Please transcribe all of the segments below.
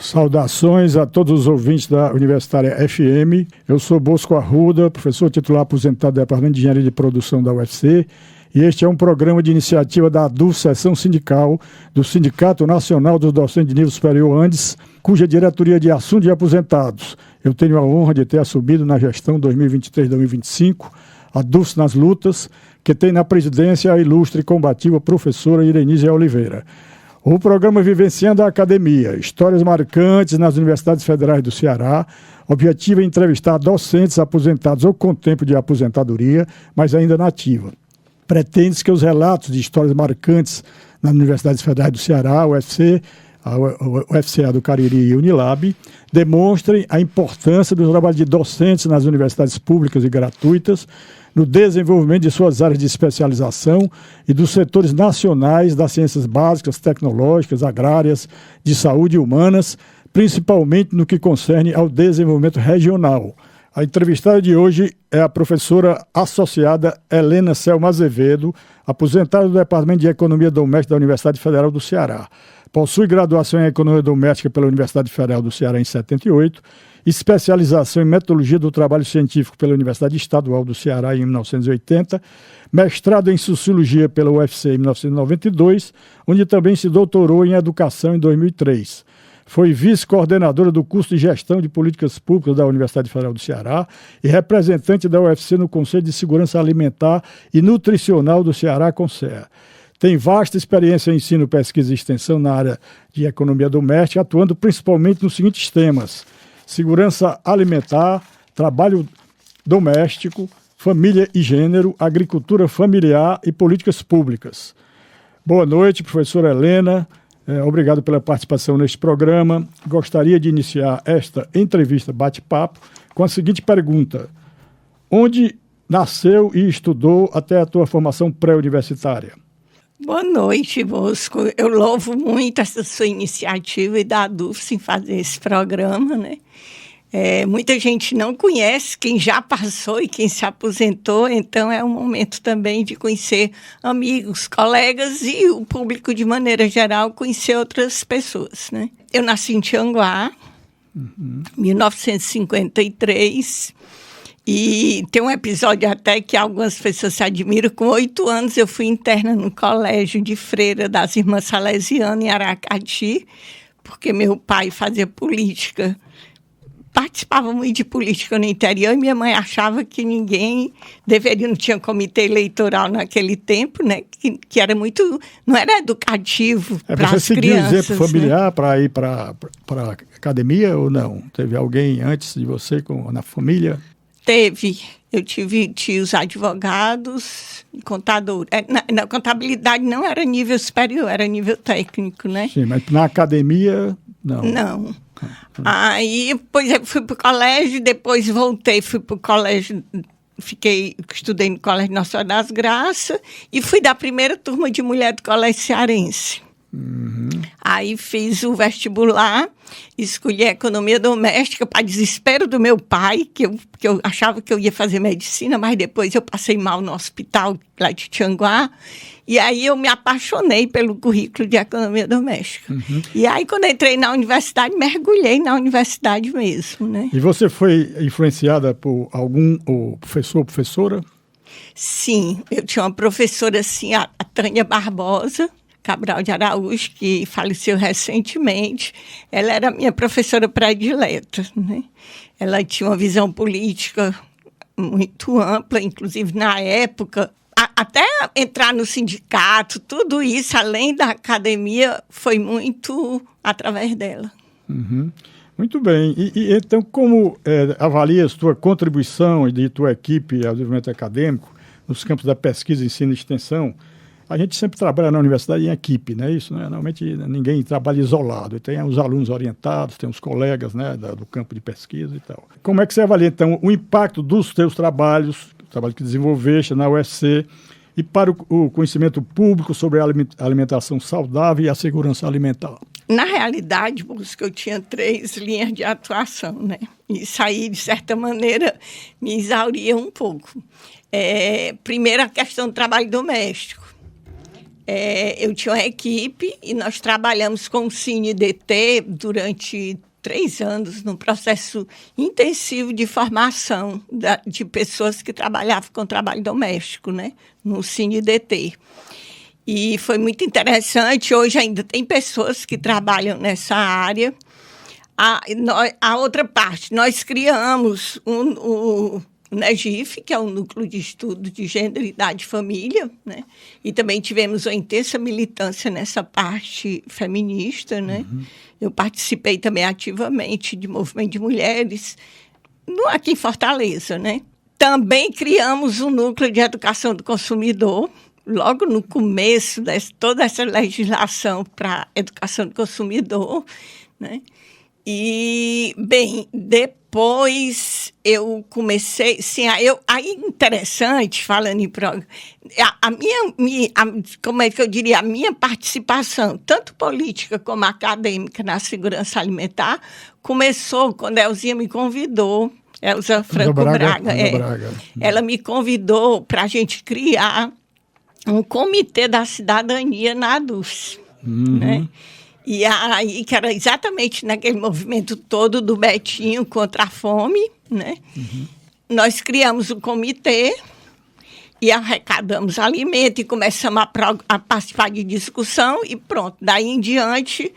Saudações a todos os ouvintes da Universitária FM. Eu sou Bosco Arruda, professor titular aposentado do Departamento de Engenharia de Produção da UFC, e este é um programa de iniciativa da ADUF, Seção Sindical, do Sindicato Nacional dos Docentes de Nível Superior Andes, cuja diretoria de assuntos de aposentados eu tenho a honra de ter assumido na gestão 2023-2025, a ADUF nas lutas, que tem na presidência a ilustre e combativa professora Irenise Oliveira. O programa Vivenciando a Academia, histórias marcantes nas universidades federais do Ceará, objetivo é entrevistar docentes aposentados ou com tempo de aposentadoria, mas ainda na ativa. Pretende-se que os relatos de histórias marcantes nas universidades federais do Ceará, UFC, a UFCA do Cariri e Unilab, demonstrem a importância do trabalho de docentes nas universidades públicas e gratuitas, no desenvolvimento de suas áreas de especialização e dos setores nacionais das ciências básicas, tecnológicas, agrárias, de saúde e humanas, principalmente no que concerne ao desenvolvimento regional. A entrevistada de hoje é a professora associada Helena Selma Azevedo, aposentada do Departamento de Economia Doméstica da Universidade Federal do Ceará. Possui graduação em Economia Doméstica pela Universidade Federal do Ceará em 78, especialização em Metodologia do Trabalho Científico pela Universidade Estadual do Ceará em 1980, mestrado em Sociologia pela UFC em 1992, onde também se doutorou em Educação em 2003. Foi vice-coordenadora do curso de Gestão de Políticas Públicas da Universidade Federal do Ceará e representante da UFC no Conselho de Segurança Alimentar e Nutricional do Ceará, CONSEA. Tem vasta experiência em ensino, pesquisa e extensão na área de economia doméstica, atuando principalmente nos seguintes temas: segurança alimentar, trabalho doméstico, família e gênero, agricultura familiar e políticas públicas. Boa noite, professora Helena. Obrigado pela participação neste programa. Gostaria de iniciar esta entrevista bate-papo com a seguinte pergunta: onde nasceu e estudou até a tua formação pré-universitária? Boa noite, Bosco. Eu louvo muito essa sua iniciativa e da ADUF em fazer esse programa, né? Muita gente não conhece quem já passou e quem se aposentou, então é um momento também de conhecer amigos, colegas e o público de maneira geral, conhecer outras pessoas, né? Eu nasci em Tianguá, 1953, e tem um episódio até que algumas pessoas se admiram. Com 8 anos eu fui interna no colégio de freira das Irmãs Salesianas em Aracati, porque meu pai fazia política, participava muito de política no interior, e minha mãe achava que ninguém deveria, não tinha comitê eleitoral naquele tempo, né? Que era muito, não era educativo para as crianças. Você seguiu exemplo familiar, né, para ir para a academia ou não? Teve alguém antes de você na família? Teve. Eu tive tios advogados, contador. Na contabilidade não era nível superior, era nível técnico, né? Sim, mas na academia, não. Não. Aí, pois eu fui para o colégio, depois voltei, fui para o colégio, estudei no Colégio Nossa Senhora das Graças e fui da primeira turma de mulher do Colégio Cearense. Aí fiz o vestibular, escolhi Economia Doméstica para desespero do meu pai, que eu achava que eu ia fazer medicina, mas depois eu passei mal no hospital lá de Tianguá, e aí eu me apaixonei pelo currículo de Economia Doméstica. E aí, quando entrei na universidade, mergulhei na universidade mesmo, né? E você foi influenciada por algum professor ou professora? Sim, eu tinha uma professora assim, a Tânia Barbosa Cabral de Araújo, que faleceu recentemente. Ela era minha professora predileta, né? Ela tinha uma visão política muito ampla, inclusive na época. Até entrar no sindicato, tudo isso, além da academia, foi muito através dela. Muito bem. E então, como avalias tua contribuição e de tua equipe ao desenvolvimento acadêmico nos campos da pesquisa, ensino e extensão? A gente sempre trabalha na universidade em equipe, não é isso? Né? Normalmente ninguém trabalha isolado. Tem os alunos orientados, tem os colegas, né, do campo de pesquisa e tal. Como é que você avalia, então, o impacto dos teus trabalhos, o trabalho que desenvolveste na UFC, e para o conhecimento público sobre a alimentação saudável e a segurança alimentar? Na realidade, eu tinha 3 linhas de atuação, né? Isso aí, de certa maneira, me exauria um pouco. Primeiro, a questão do trabalho doméstico. eu tinha uma equipe e nós trabalhamos com o CineDT durante 3 anos num processo intensivo de formação de pessoas que trabalhavam com trabalho doméstico, né, no CineDT. E foi muito interessante. Hoje ainda tem pessoas que trabalham nessa área. A outra parte, nós criamos o NEGIF, que é o Núcleo de Estudo de Gênero, Idade e Família, né? E também tivemos uma intensa militância nessa parte feminista, né? Uhum. Eu participei também ativamente de movimento de mulheres aqui em Fortaleza, né? Também criamos o Núcleo de Educação do Consumidor, logo no começo de toda essa legislação para educação do consumidor, né? E, bem, depois eu comecei... Sim, aí interessante, falando em programa, como é que eu diria? A minha participação, tanto política como acadêmica, na segurança alimentar, começou quando a Elzinha me convidou, Elza Franco Braga. Ela me convidou para a gente criar um comitê da cidadania na ADUFES, né? E aí, que era exatamente naquele movimento todo do Betinho contra a fome, né? Uhum. Nós criamos um comitê e arrecadamos alimento e começamos a participar de discussão e pronto. Daí em diante,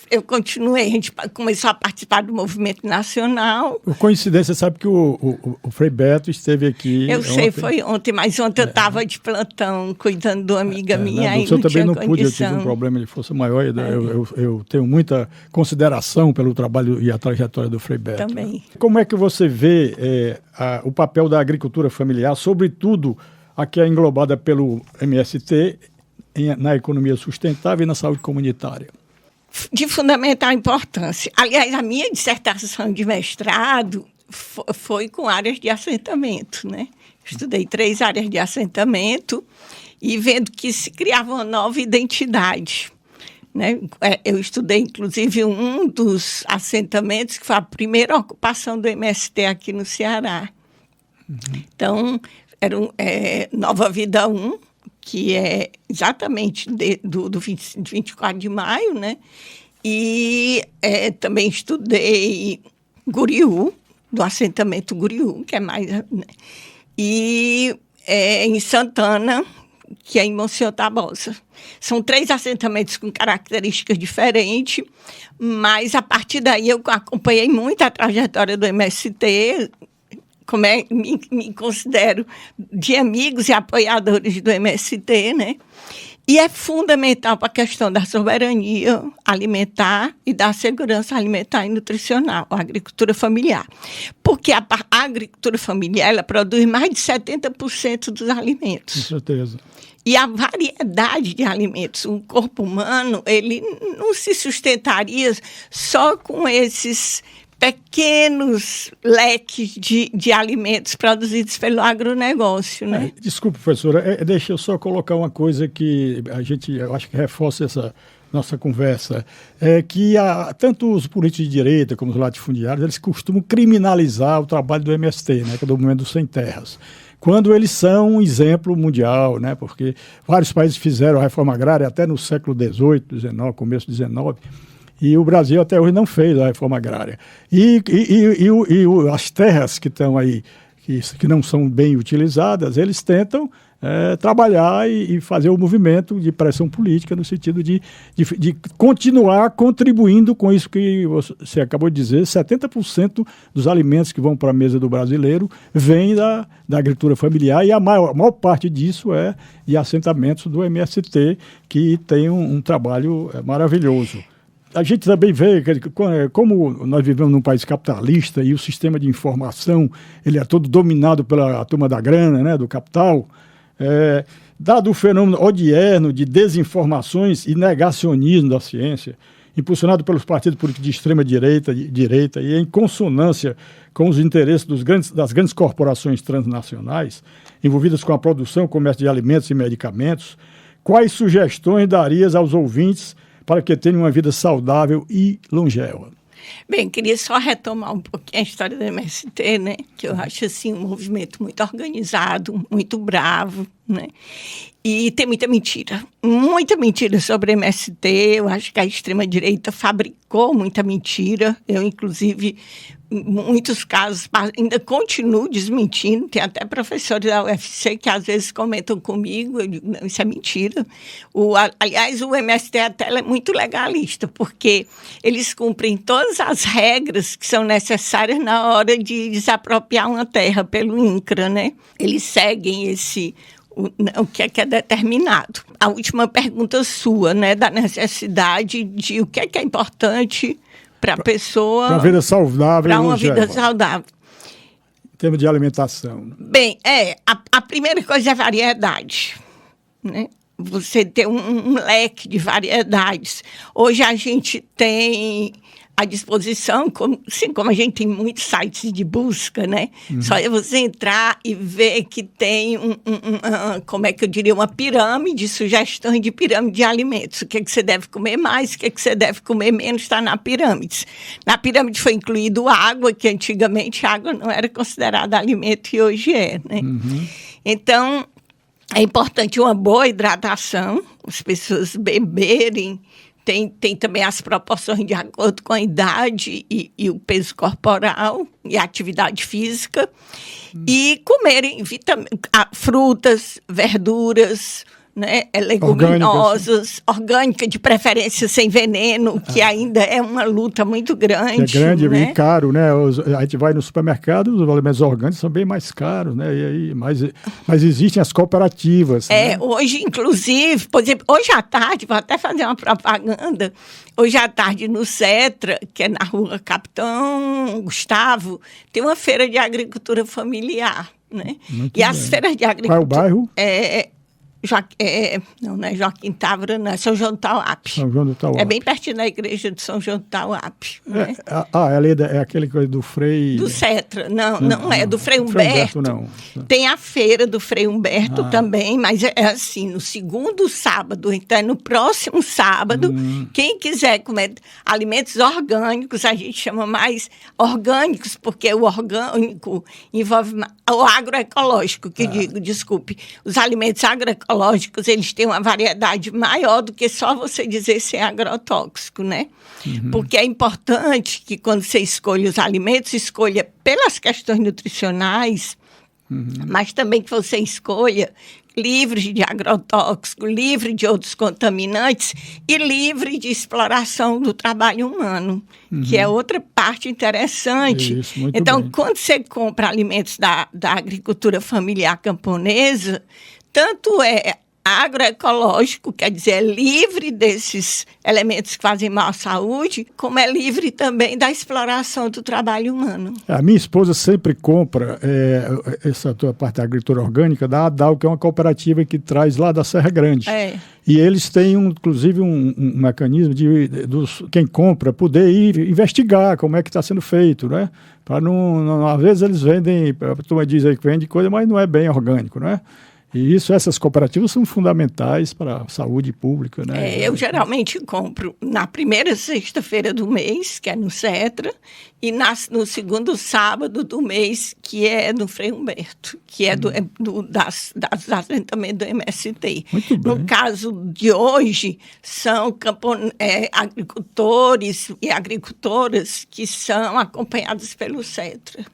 eu continuei, a gente começou a participar do movimento nacional. Por coincidência, sabe que o Frei Beto esteve aqui Eu sei, foi ontem, mas ontem eu estava de plantão, cuidando de uma amiga minha. Aí eu também não pude, eu tive um problema de força maior. Eu tenho muita consideração pelo trabalho e a trajetória do Frei Beto. Também. Né? Como é que você vê o papel da agricultura familiar, sobretudo a que é englobada pelo MST, na economia sustentável e na saúde comunitária? De fundamental importância. Aliás, a minha dissertação de mestrado foi com áreas de assentamento, né? Estudei 3 áreas de assentamento e vendo que se criava uma nova identidade, né? Eu estudei, inclusive, um dos assentamentos que foi a primeira ocupação do MST aqui no Ceará. Uhum. Então, era Nova Vida 1, que é exatamente do 24 de maio, né? E também estudei Guriú, do assentamento Guriú, que é mais... Né? E em Santana, que é em Monsenhor Tabosa. São 3 assentamentos com características diferentes, mas a partir daí eu acompanhei muito a trajetória do MST, me considero de amigos e apoiadores do MST, né? E é fundamental para a questão da soberania alimentar e da segurança alimentar e nutricional, a agricultura familiar. Porque a agricultura familiar, ela produz mais de 70% dos alimentos. Com certeza. E a variedade de alimentos, o corpo humano, ele não se sustentaria só com esses pequenos leques de alimentos produzidos pelo agronegócio, né? Desculpe, professora, deixa eu só colocar uma coisa que eu acho que reforça essa nossa conversa, que tanto os políticos de direita como os latifundiários, eles costumam criminalizar o trabalho do MST, né, que é do Movimento dos Sem Terras, quando eles são um exemplo mundial, né, porque vários países fizeram a reforma agrária até no século XVIII, XIX, começo do XIX, e o Brasil até hoje não fez a reforma agrária. E as terras que estão aí, que não são bem utilizadas, eles tentam trabalhar e fazer o movimento de pressão política no sentido de continuar contribuindo com isso que você acabou de dizer. 70% dos alimentos que vão para a mesa do brasileiro vêm da agricultura familiar, e a maior parte disso é de assentamentos do MST, que tem um trabalho maravilhoso. A gente também vê que, como nós vivemos num país capitalista e o sistema de informação ele é todo dominado pela turma da grana, né, do capital, dado o fenômeno odierno de desinformações e negacionismo da ciência, impulsionado pelos partidos políticos de extrema direita e em consonância com os interesses das grandes corporações transnacionais envolvidas com a produção e comércio de alimentos e medicamentos, quais sugestões darias aos ouvintes para que tenham uma vida saudável e longeva? Bem, queria só retomar um pouquinho a história do MST, né? Que eu acho assim, um movimento muito organizado, muito bravo, né? E tem muita mentira sobre MST. Eu acho que a extrema-direita fabricou muita mentira. Eu, inclusive, em muitos casos, ainda continuo desmentindo. Tem até professores da UFC que às vezes comentam comigo, eu digo, não, isso é mentira. Aliás, o MST até é muito legalista, porque eles cumprem todas as regras que são necessárias na hora de desapropriar uma terra pelo INCRA, né? Eles seguem o que é determinado. A última pergunta sua, né, da necessidade de o que é importante para a pessoa... Para uma vida saudável. Para uma vida saudável. Em termos de alimentação. Bem, a primeira coisa é variedade, né? Você ter um leque de variedades. Hoje a gente tem à disposição, assim como a gente tem muitos sites de busca, né? Só é você entrar e ver que tem como é que eu diria, uma pirâmide, sugestões de pirâmide de alimentos. O que é que você deve comer mais, o que é que você deve comer menos, está na pirâmide. Na pirâmide foi incluído água, que antigamente água não era considerada alimento e hoje é, né? Então, é importante uma boa hidratação, as pessoas beberem. Tem também as proporções de acordo com a idade e o peso corporal e a atividade física. E comerem frutas, verduras, né, leguminosas, orgânicas, de preferência sem veneno, que ainda é uma luta muito grande. É grande, né? E caro, né? A gente vai no supermercado, os alimentos orgânicos são bem mais caros, né? Mas existem as cooperativas. Né? Hoje, inclusive, por exemplo, hoje à tarde, vou até fazer uma propaganda, hoje à tarde no Cetra, que é na rua Capitão Gustavo, tem uma feira de agricultura familiar, né? Muito e bem. as feiras de agricultura... Qual é o bairro? Não é Joaquim Távora, não, é São João do Tauape. São João do Tauape. É bem pertinho da igreja de São João do Tauape. Né? É aquele coisa do Frei... Do Cetra, não é do Frei Humberto. Não. Tem a feira do Frei Humberto também, mas é assim, no segundo sábado, então é no próximo sábado, quem quiser comer alimentos orgânicos, a gente chama mais orgânicos, porque o orgânico envolve o agroecológico, desculpe, os alimentos agroecológicos, eles têm uma variedade maior do que só você dizer se é agrotóxico, né? Porque é importante que quando você escolhe os alimentos, escolha pelas questões nutricionais, mas também que você escolha livre de agrotóxico, livre de outros contaminantes e livre de exploração do trabalho humano, que é outra parte interessante. Isso, muito então, bem. quando você compra alimentos da agricultura familiar camponesa, tanto é agroecológico, quer dizer, é livre desses elementos que fazem mal à saúde, como é livre também da exploração do trabalho humano. A minha esposa sempre compra essa tua parte da agricultura orgânica da ADAL, que é uma cooperativa que traz lá da Serra Grande. E eles têm, inclusive, um mecanismo de quem compra poder ir investigar como é que está sendo feito, né? Para não, às vezes eles vendem, a turma diz aí que vende coisa, mas não é bem orgânico, né? E essas cooperativas são fundamentais para a saúde pública, né? Eu geralmente compro na primeira sexta-feira do mês, que é no Cetra, e no segundo sábado do mês, que é no Frei Humberto, que é das assentamento do MST. Muito bem. No caso de hoje, são agricultores e agricultoras que são acompanhados pelo Cetra.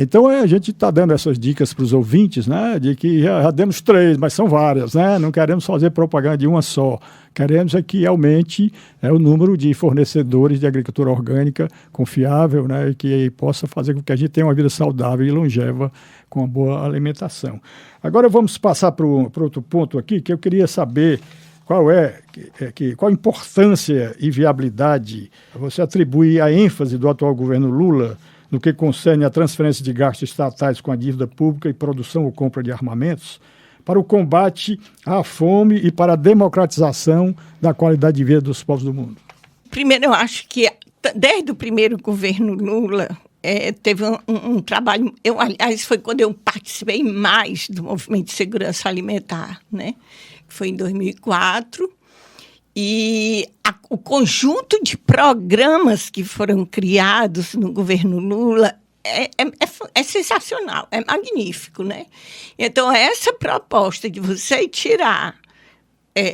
Então a gente está dando essas dicas para os ouvintes, né? De que já demos 3, mas são várias, né? Não queremos fazer propaganda de uma só. Queremos que aumente o número de fornecedores de agricultura orgânica confiável, né? E que possa fazer com que a gente tenha uma vida saudável e longeva com uma boa alimentação. Agora vamos passar para outro ponto aqui, que eu queria saber qual a importância e viabilidade você atribui à ênfase do atual governo Lula no que concerne a transferência de gastos estatais com a dívida pública e produção ou compra de armamentos, para o combate à fome e para a democratização da qualidade de vida dos povos do mundo? Primeiro, eu acho que desde o primeiro governo Lula teve um trabalho... aliás, foi quando eu participei mais do movimento de segurança alimentar, né? Foi em 2004. E o conjunto de programas que foram criados no governo Lula é sensacional, é magnífico, né? Então, essa proposta de você tirar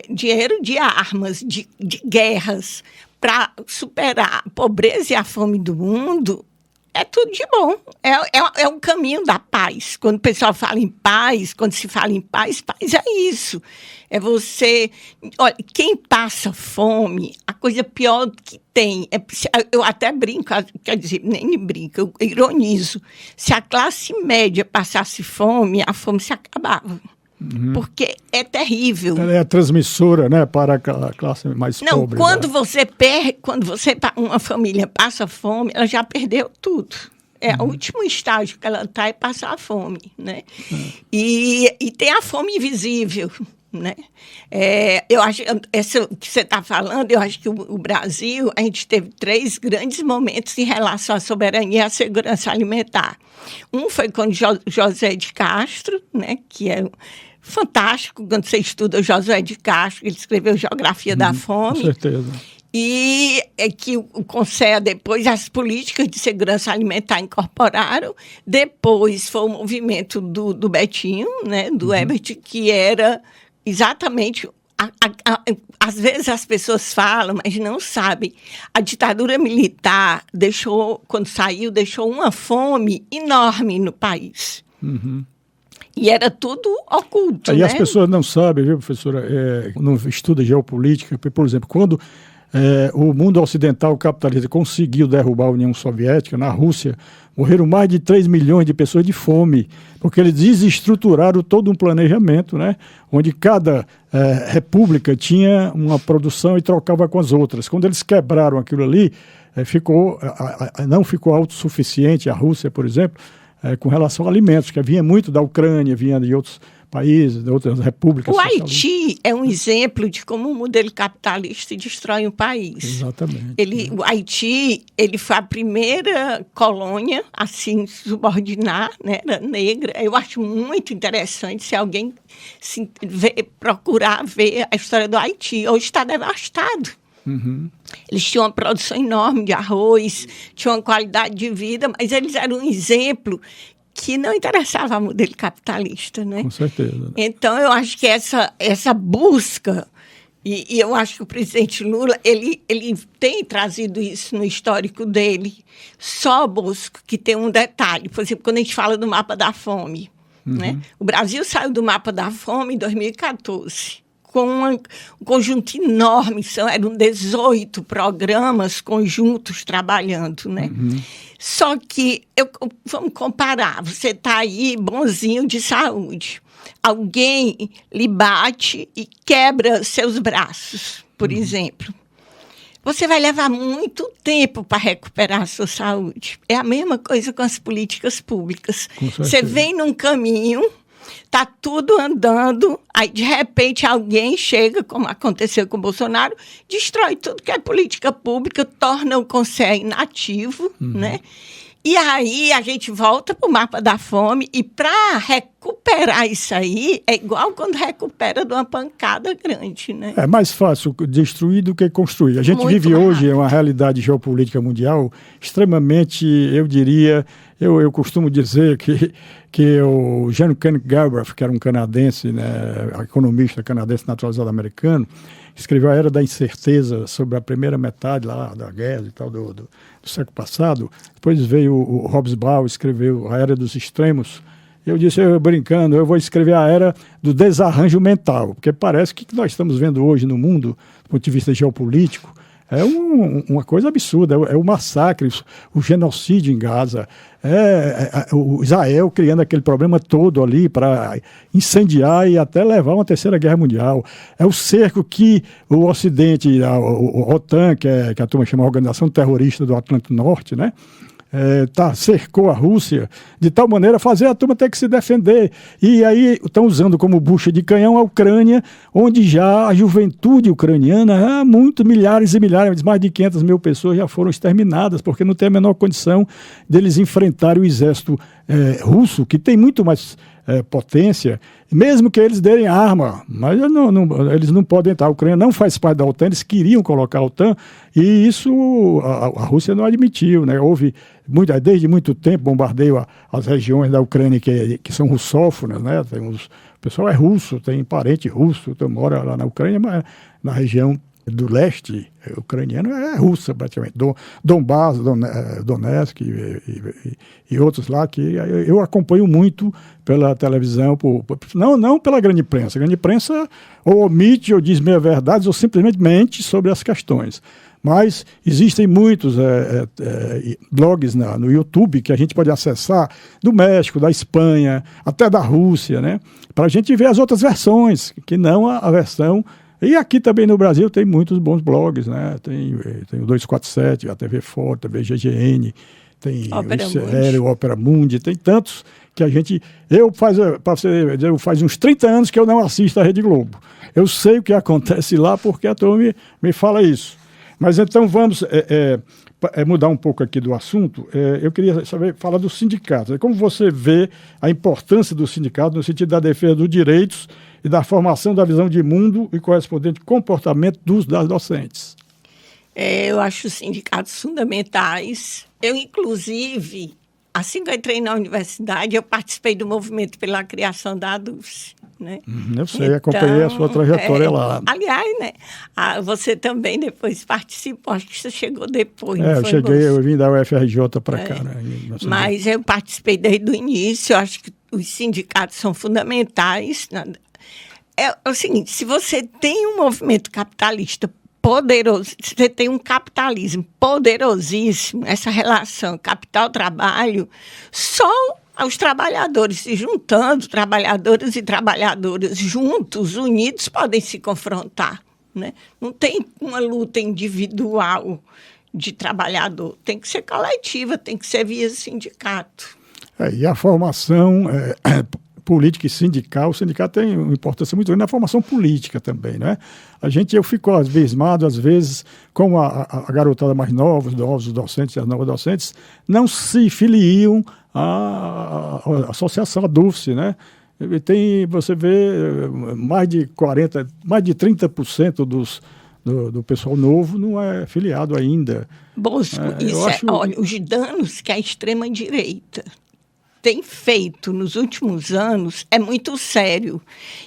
dinheiro de armas, de guerras, para superar a pobreza e a fome do mundo, é tudo de bom. É o caminho da paz. Quando o pessoal fala em paz, quando se fala em paz, paz é isso. É você... Olha, quem passa fome, a coisa pior que tem... eu até brinco, quer dizer, nem brinco, eu ironizo. Se a classe média passasse fome, a fome se acabava. Uhum. Porque é terrível. Ela é a transmissora, né, para a classe mais pobre. Não, quando uma família passa fome, ela já perdeu tudo. O último estágio que ela está é passar fome, né? E tem a fome invisível, né? Eu acho, essa que você está falando, eu acho que o Brasil, a gente teve 3 grandes momentos em relação à soberania e à segurança alimentar. Um foi com José de Castro, né, que é fantástico quando você estuda o José de Castro, ele escreveu Geografia da Fome. Com certeza. E que o CONSEA, depois, as políticas de segurança alimentar incorporaram. Depois foi o movimento do Betinho, né, do Herbert, que era exatamente... às vezes as pessoas falam, mas não sabem. A ditadura militar quando saiu, deixou uma fome enorme no país. Uhum. E era tudo oculto, E né? as pessoas não sabem, viu, professora? Não estuda geopolítica, por exemplo, quando o mundo ocidental capitalista conseguiu derrubar a União Soviética, na Rússia, morreram mais de 3 milhões de pessoas de fome, porque eles desestruturaram todo um planejamento, né, onde cada república tinha uma produção e trocava com as outras. Quando eles quebraram aquilo ali, não ficou autossuficiente a Rússia, por exemplo, com relação a alimentos, que vinha muito da Ucrânia, vinha de outros países, de outras repúblicas. O Haiti é um exemplo de como o modelo capitalista destrói um país. Exatamente. O Haiti, ele foi a primeira colônia a se subordinar, né, era negra. Eu acho muito interessante se alguém procurar ver a história do Haiti. Hoje está devastado. Uhum. Eles tinham uma produção enorme de arroz, tinham uma qualidade de vida, mas eles eram um exemplo que não interessava ao modelo capitalista, né? Com certeza. Então, eu acho que essa busca, e eu acho que o presidente Lula, ele tem trazido isso no histórico dele, só busca que tem um detalhe. Por exemplo, quando a gente fala do mapa da fome, né? O Brasil saiu do mapa da fome em 2014, com um conjunto enorme, eram 18 programas conjuntos trabalhando, né? Só que, vamos comparar, você está aí bonzinho de saúde, alguém lhe bate e quebra seus braços, por exemplo. Você vai levar muito tempo para recuperar a sua saúde. É a mesma coisa com as políticas públicas. Você vem num caminho... Está tudo andando, aí de repente alguém chega, como aconteceu com o Bolsonaro, destrói tudo que é política pública, torna o CONSEA inativo, né? E aí a gente volta para o mapa da fome e para recuperar isso aí é igual quando recupera de uma pancada grande, né? É mais fácil destruir do que construir. A gente vive hoje uma realidade geopolítica mundial extremamente, eu diria, eu costumo dizer que o John Kenneth Galbraith, que era um canadense, né, economista canadense naturalizado americano, escreveu A Era da Incerteza sobre a primeira metade lá da guerra e tal do século passado. Depois veio o Hobsbawm, escreveu A Era dos Extremos. Eu disse, brincando, eu vou escrever a Era do Desarranjo Mental, porque parece que o que nós estamos vendo hoje no mundo, do ponto de vista geopolítico, é uma coisa absurda, é o massacre, o genocídio em Gaza, o Israel criando aquele problema todo ali para incendiar e até levar a uma terceira guerra mundial. É o cerco que o Ocidente, o OTAN, que a turma chama Organização Terrorista do Atlântico Norte, né? Cercou a Rússia, de tal maneira a fazer a turma ter que se defender. E aí estão usando como bucha de canhão a Ucrânia, onde já a juventude ucraniana, milhares e milhares, mais de 500 mil pessoas já foram exterminadas, porque não tem a menor condição deles enfrentarem o exército russo, que tem muito mais potência, mesmo que eles derem arma, mas eles não podem entrar. A Ucrânia não faz parte da OTAN, eles queriam colocar a OTAN, e isso a Rússia não admitiu, né? Houve, desde muito tempo, bombardeio às regiões da Ucrânia que são russófonas, né? O pessoal é russo, tem parente russo, então mora lá na Ucrânia, mas na região do leste ucraniano é russa, praticamente. Donbass, Donetsk e outros lá que eu acompanho muito pela televisão, não pela grande imprensa. A grande imprensa ou omite ou diz meia-verdades ou simplesmente mente sobre as questões. Mas existem muitos blogs no YouTube que a gente pode acessar do México, da Espanha, até da Rússia, né? Para a gente ver as outras versões, que não a versão. E aqui também no Brasil tem muitos bons blogs, né? Tem o 247, a TV Forte, a TV GGN, tem o Opera Mundi, tem tantos que a gente... faz uns 30 anos que eu não assisto a Rede Globo. Eu sei o que acontece lá porque a turma me fala isso. Mas então vamos mudar um pouco aqui do assunto. Eu queria falar dos sindicatos. Como você vê a importância do sindicato no sentido da defesa dos direitos e da formação da visão de mundo e correspondente comportamento das docentes? Eu acho os sindicatos fundamentais. Eu, inclusive, assim que eu entrei na universidade, eu participei do movimento pela criação da ADUFSE. Né? Eu sei, acompanhei a sua trajetória lá. Aliás, né? Você também depois participou, acho que você chegou depois. Eu vim da UFRJ para cá. Né? Mas eu participei desde o início, eu acho que os sindicatos são fundamentais. É o seguinte, se você tem um movimento capitalista poderoso, se você tem um capitalismo poderosíssimo, essa relação capital-trabalho, só os trabalhadores se juntando, trabalhadores e trabalhadoras juntos, unidos, podem se confrontar. Né? Não tem uma luta individual de trabalhador, tem que ser coletiva, tem que ser via sindicato. E a formação política e sindical, o sindicato tem uma importância muito grande na formação política também, né? Eu fico abismado, às vezes, como a garotada mais nova, os docentes e as novas docentes, não se filiam à associação, à DUFSE, né? Você vê mais de 30% do pessoal novo não é filiado ainda. Bosco, olha, os danos que a extrema-direita tem feito nos últimos anos é muito sério.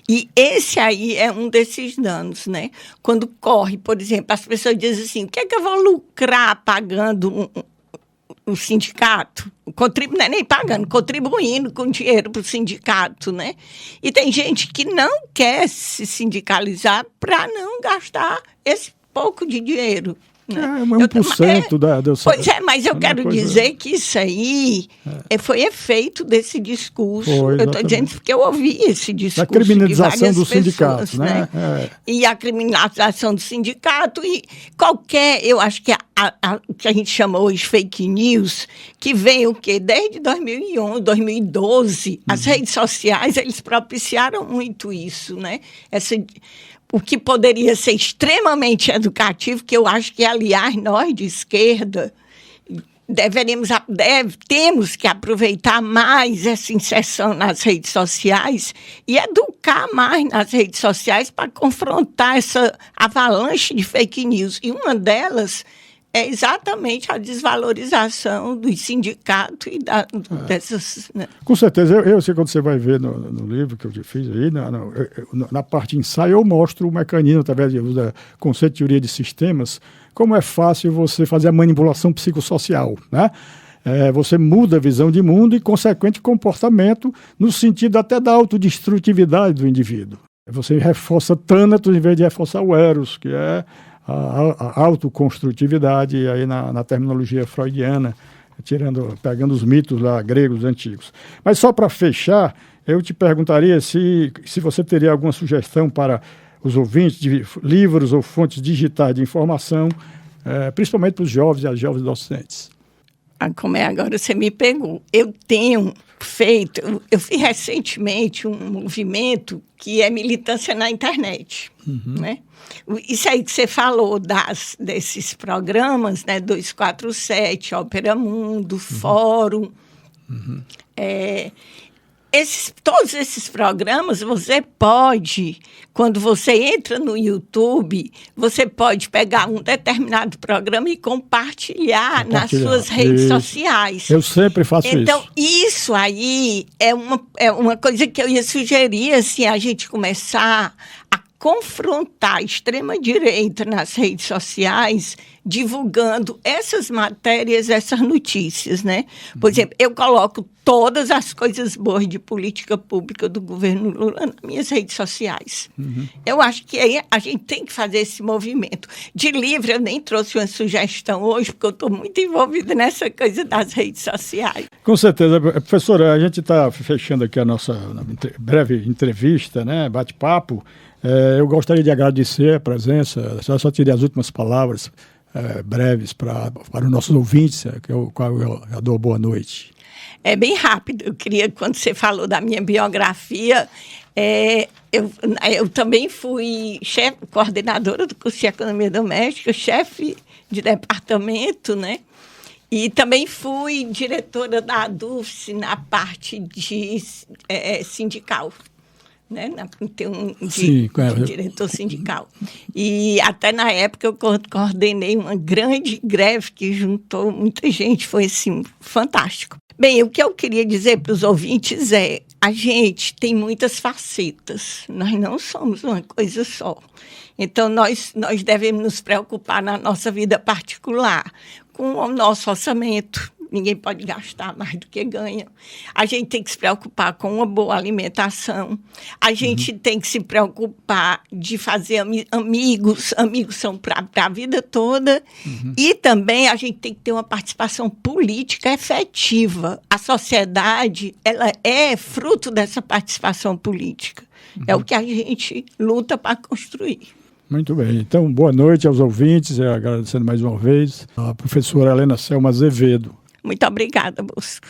E esse aí é um desses danos, né? Quando corre, por exemplo, as pessoas dizem assim, o que é que eu vou lucrar pagando o sindicato? Não é nem pagando, contribuindo com dinheiro para o sindicato, né? E tem gente que não quer se sindicalizar para não gastar esse pouco de dinheiro. Né? 1% do salário. Pois é, mas eu quero dizer que isso aí foi efeito desse discurso. Eu estou dizendo porque eu ouvi esse discurso. Da criminalização do sindicato, né? E a criminalização do sindicato e eu acho que o que a gente chama hoje fake news, que vem o quê? Desde 2011, 2012, as redes sociais, eles propiciaram muito isso, né? O que poderia ser extremamente educativo, que eu acho que, aliás, nós de esquerda temos que aproveitar mais essa inserção nas redes sociais e educar mais nas redes sociais para confrontar essa avalanche de fake news. E uma delas é exatamente a desvalorização dos sindicatos e dessas... Né? Com certeza. Eu sei quando você vai ver no livro que eu fiz aí, na parte ensaio, eu mostro o mecanismo, através do conceito de teoria de sistemas, como é fácil você fazer a manipulação psicossocial, né? Você muda a visão de mundo e, consequente, comportamento no sentido até da autodestrutividade do indivíduo. Você reforça Thanatos em vez de reforçar o Eros, que é a autoconstrutividade, aí na terminologia freudiana, pegando os mitos lá gregos antigos. Mas só para fechar, eu te perguntaria se você teria alguma sugestão para os ouvintes de livros ou fontes digitais de informação, principalmente para os jovens e as jovens docentes. Como é agora você me pegou. Eu fiz recentemente um movimento que é militância na internet, né? Isso aí que você falou desses programas, né? 247, Opera Mundo, Fórum. Todos esses programas, você pode, quando você entra no YouTube, você pode pegar um determinado programa e compartilhar nas suas redes sociais. Eu sempre faço isso. Então, isso aí é uma coisa que eu ia sugerir, assim, a gente começar a confrontar a extrema-direita nas redes sociais, divulgando essas matérias, essas notícias, né? Por exemplo, eu coloco todas as coisas boas de política pública do governo Lula nas minhas redes sociais. Eu acho que aí a gente tem que fazer esse movimento. De livro, eu nem trouxe uma sugestão hoje, porque eu estou muito envolvida nessa coisa das redes sociais. Com certeza. Professora, a gente está fechando aqui a nossa breve entrevista, né? Bate-papo. Eu gostaria de agradecer a presença, só tirei as últimas palavras breves para os nossos ouvintes, qual eu dou boa noite. É bem rápido. Eu queria, quando você falou da minha biografia, eu também fui coordenadora do curso de Economia Doméstica, chefe de departamento, né? E também fui diretora da ADUFSE na parte de sindical. Né? Tem diretor sindical. E até na época eu coordenei uma grande greve que juntou muita gente, foi assim, fantástico. Bem, o que eu queria dizer para os ouvintes a gente tem muitas facetas, nós não somos uma coisa só. Então, nós devemos nos preocupar na nossa vida particular com o nosso orçamento. Ninguém pode gastar mais do que ganha. A gente tem que se preocupar com uma boa alimentação. A gente tem que se preocupar de fazer amigos. Amigos são para a vida toda. E também a gente tem que ter uma participação política efetiva. A sociedade, ela é fruto dessa participação política. É o que a gente luta para construir. Muito bem. Então, boa noite aos ouvintes. Agradecendo mais uma vez a professora Helena Selma Azevedo. Muito obrigada, Bosco.